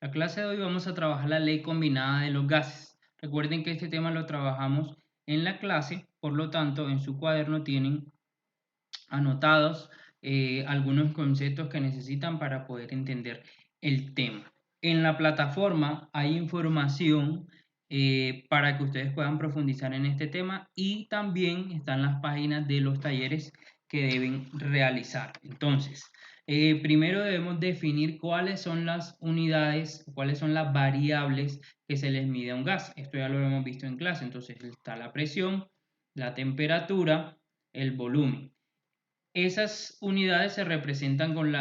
La clase de hoy vamos a trabajar la ley combinada de los gases. Recuerden que este tema lo trabajamos en la clase, por lo tanto en su cuaderno tienen anotados algunos conceptos que necesitan para poder entender el tema. En la plataforma hay información para que ustedes puedan profundizar en este tema y también están las páginas de los talleres que deben realizar. Entonces, primero debemos definir cuáles son las unidades, cuáles son las variables que se les mide a un gas. Esto ya lo hemos visto en clase. Entonces está la presión, la temperatura, el volumen. Esas unidades se representan con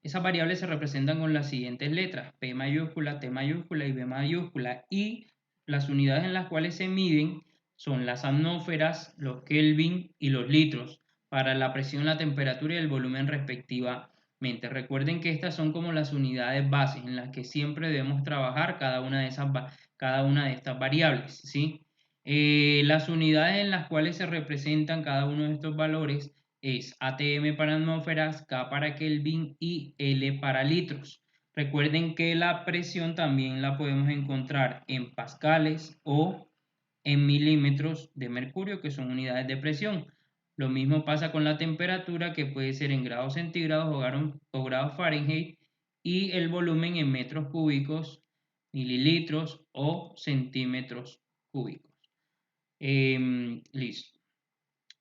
esas variables se representan con las siguientes letras: P mayúscula, T mayúscula y B mayúscula. Y las unidades en las cuales se miden son las atmósferas, los Kelvin y los litros, para la presión, la temperatura y el volumen respectivamente. Recuerden que estas son como las unidades bases en las que siempre debemos trabajar cada una de estas variables, ¿sí? Las unidades en las cuales se representan cada uno de estos valores es ATM para atmósferas, K para Kelvin y L para litros. Recuerden que la presión también la podemos encontrar en pascales o en milímetros de mercurio, que son unidades de presión. Lo mismo pasa con la temperatura, que puede ser en grados centígrados o grados Fahrenheit, y el volumen en metros cúbicos, mililitros o centímetros cúbicos. Listo.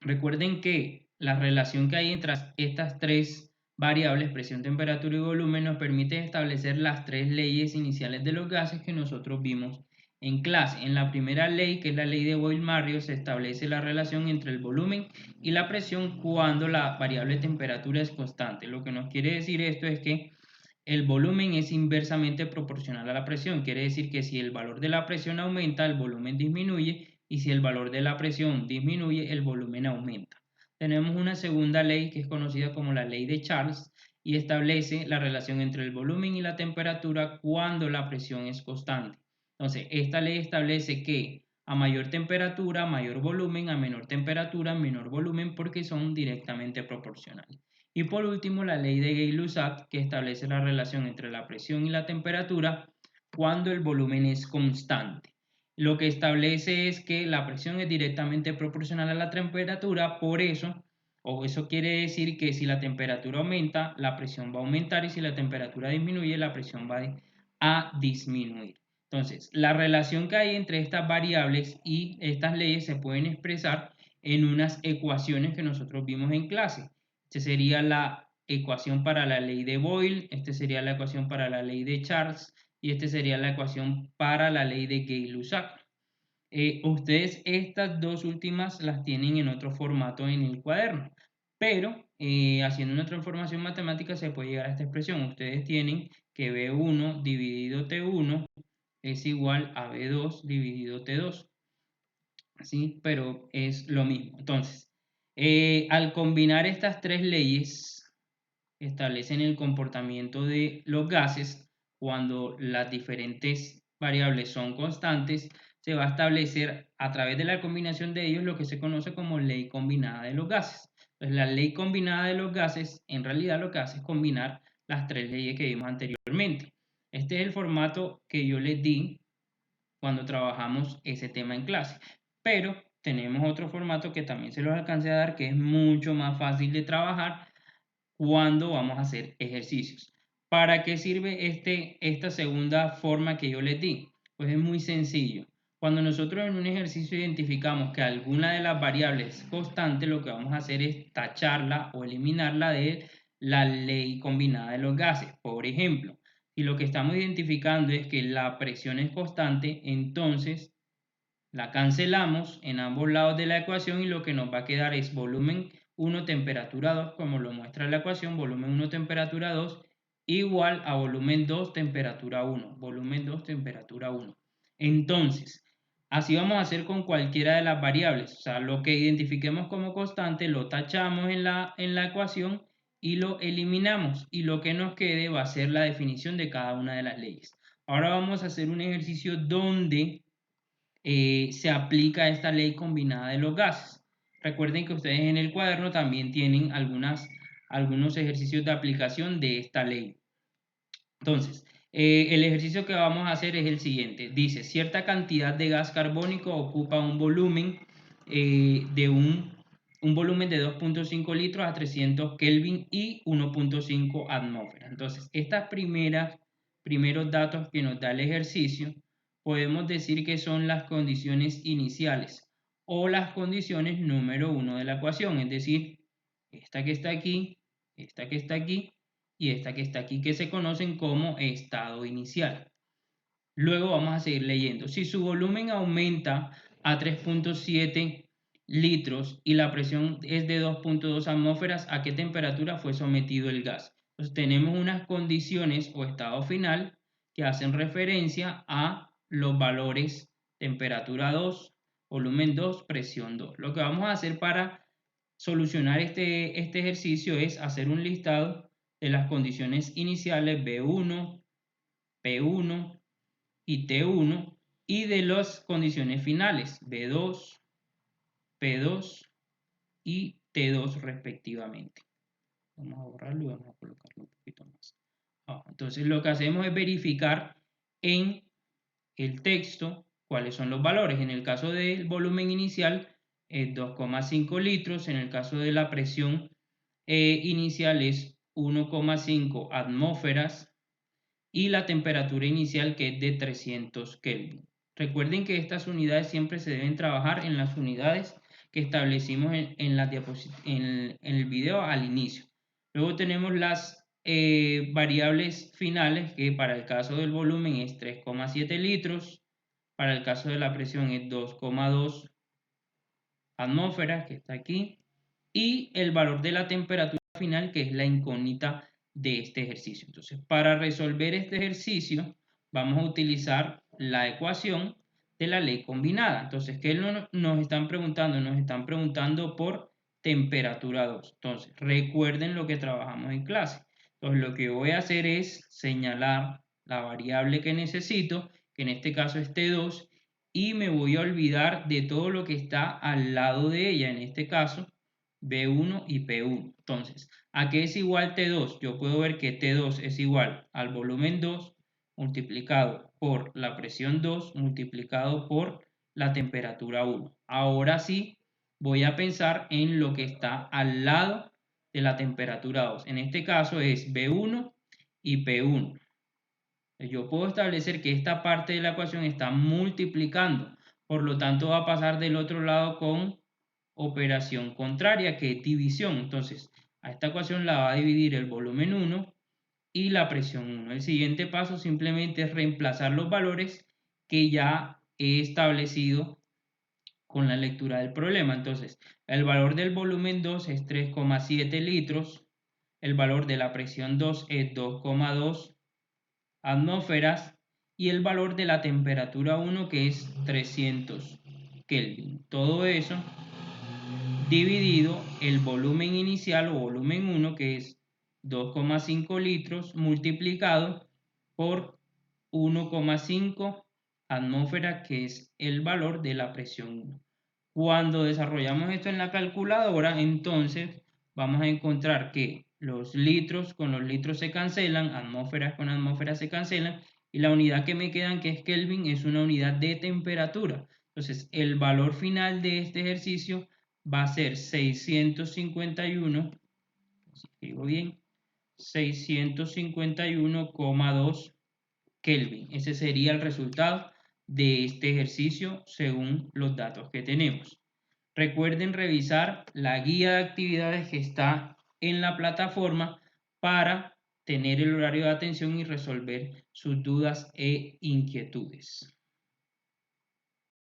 Recuerden que la relación que hay entre estas tres variables, presión, temperatura y volumen, nos permite establecer las tres leyes iniciales de los gases que nosotros vimos en clase. En la primera ley, que es la ley de Boyle-Marriott, se establece la relación entre el volumen y la presión cuando la variable temperatura es constante. Lo que nos quiere decir esto es que el volumen es inversamente proporcional a la presión. Quiere decir que si el valor de la presión aumenta, el volumen disminuye, y si el valor de la presión disminuye, el volumen aumenta. Tenemos una segunda ley que es conocida como la ley de Charles y establece la relación entre el volumen y la temperatura cuando la presión es constante. Entonces, esta ley establece que a mayor temperatura, mayor volumen; a menor temperatura, menor volumen, porque son directamente proporcionales. Y por último, la ley de Gay-Lussac, que establece la relación entre la presión y la temperatura cuando el volumen es constante. Lo que establece es que la presión es directamente proporcional a la temperatura, por eso, o eso quiere decir que si la temperatura aumenta, la presión va a aumentar, y si la temperatura disminuye, la presión va a disminuir. Entonces, la relación que hay entre estas variables y estas leyes se pueden expresar en unas ecuaciones que nosotros vimos en clase. Esta sería la ecuación para la ley de Boyle, esta sería la ecuación para la ley de Charles y esta sería la ecuación para la ley de Gay-Lussac. Ustedes estas dos últimas las tienen en otro formato en el cuaderno, pero haciendo una transformación matemática se puede llegar a esta expresión. Ustedes tienen que B1 dividido T1 es igual a B2 dividido T2, ¿sí? Pero es lo mismo. Entonces, al combinar estas tres leyes, establecen el comportamiento de los gases cuando las diferentes variables son constantes. Se va a establecer a través de la combinación de ellos lo que se conoce como ley combinada de los gases. Entonces, la ley combinada de los gases en realidad lo que hace es combinar las tres leyes que vimos anteriormente. Este es el formato que yo les di cuando trabajamos ese tema en clase, pero tenemos otro formato que también se los alcancé a dar, que es mucho más fácil de trabajar cuando vamos a hacer ejercicios. ¿Para qué sirve esta segunda forma que yo les di? Pues es muy sencillo. Cuando nosotros en un ejercicio identificamos que alguna de las variables es constante, lo que vamos a hacer es tacharla o eliminarla de la ley combinada de los gases. Por ejemplo, si lo que estamos identificando es que la presión es constante, entonces la cancelamos en ambos lados de la ecuación y lo que nos va a quedar es volumen 1, temperatura 2, como lo muestra la ecuación. Volumen 1, temperatura 2 igual a volumen 2, temperatura 1. Volumen 2, temperatura 1. Entonces, así vamos a hacer con cualquiera de las variables. O sea, lo que identifiquemos como constante lo tachamos en la ecuación y lo eliminamos. Y lo que nos quede va a ser la definición de cada una de las leyes. Ahora vamos a hacer un ejercicio donde se aplica esta ley combinada de los gases. Recuerden que ustedes en el cuaderno también tienen algunos ejercicios de aplicación de esta ley. Entonces, El ejercicio que vamos a hacer es el siguiente. Dice, cierta cantidad de gas carbónico ocupa un volumen un volumen de 2.5 litros a 300 Kelvin y 1.5 atmósferas. Entonces, estas primeros datos que nos da el ejercicio, podemos decir que son las condiciones iniciales o las condiciones número 1 de la ecuación, es decir, esta que está aquí, esta que está aquí y esta que está aquí, que se conocen como estado inicial. Luego vamos a seguir leyendo. Si su volumen aumenta a 3.7 litros y la presión es de 2.2 atmósferas, ¿a qué temperatura fue sometido el gas? Entonces tenemos unas condiciones o estado final que hacen referencia a los valores temperatura 2, volumen 2, presión 2. Lo que vamos a hacer para solucionar este ejercicio es hacer un listado de las condiciones iniciales B1, P1 y T1 y de las condiciones finales B2, P2 y T2 respectivamente. Vamos a borrarlo y vamos a colocarlo un poquito más. Entonces lo que hacemos es verificar en el texto cuáles son los valores. En el caso del volumen inicial es 2,5 litros, en el caso de la presión inicial es 1,5 atmósferas y la temperatura inicial que es de 300 Kelvin. Recuerden que estas unidades siempre se deben trabajar en las unidades que establecimos en el video al inicio. Luego tenemos las variables finales, que para el caso del volumen es 3,7 litros, para el caso de la presión es 2,2 atmósferas, que está aquí, y el valor de la temperatura final, que es la incógnita de este ejercicio. Entonces, para resolver este ejercicio, vamos a utilizar la ecuación de la ley combinada. Entonces, ¿qué nos están preguntando? Nos están preguntando por temperatura 2. Entonces, recuerden lo que trabajamos en clase. Entonces, lo que voy a hacer es señalar la variable que necesito, que en este caso es T2, y me voy a olvidar de todo lo que está al lado de ella, en este caso B1 y P1. Entonces, ¿a qué es igual T2? Yo puedo ver que T2 es igual al volumen 2 multiplicado por la presión 2 multiplicado por la temperatura 1. Ahora sí, voy a pensar en lo que está al lado de la temperatura 2. En este caso es B1 y P1. Yo puedo establecer que esta parte de la ecuación está multiplicando, por lo tanto va a pasar del otro lado con operación contraria, que es división. Entonces, a esta ecuación la va a dividir el volumen 1 y la presión 1. El siguiente paso simplemente es reemplazar los valores que ya he establecido con la lectura del problema. Entonces, el valor del volumen 2 es 3,7 litros, el valor de la presión 2 es 2,2 atmósferas y el valor de la temperatura 1 que es 300 Kelvin. Todo eso dividido el volumen inicial o volumen 1 que es 2,5 litros multiplicado por 1,5 atmósferas que es el valor de la presión 1. Cuando desarrollamos esto en la calculadora, entonces vamos a encontrar que los litros con los litros se cancelan, atmósferas con atmósferas se cancelan, y la unidad que me quedan, que es Kelvin, es una unidad de temperatura. Entonces, el valor final de este ejercicio va a ser 651, si escribo bien, 651,2 Kelvin. Ese sería el resultado de este ejercicio según los datos que tenemos. Recuerden revisar la guía de actividades que está en la plataforma para tener el horario de atención y resolver sus dudas e inquietudes.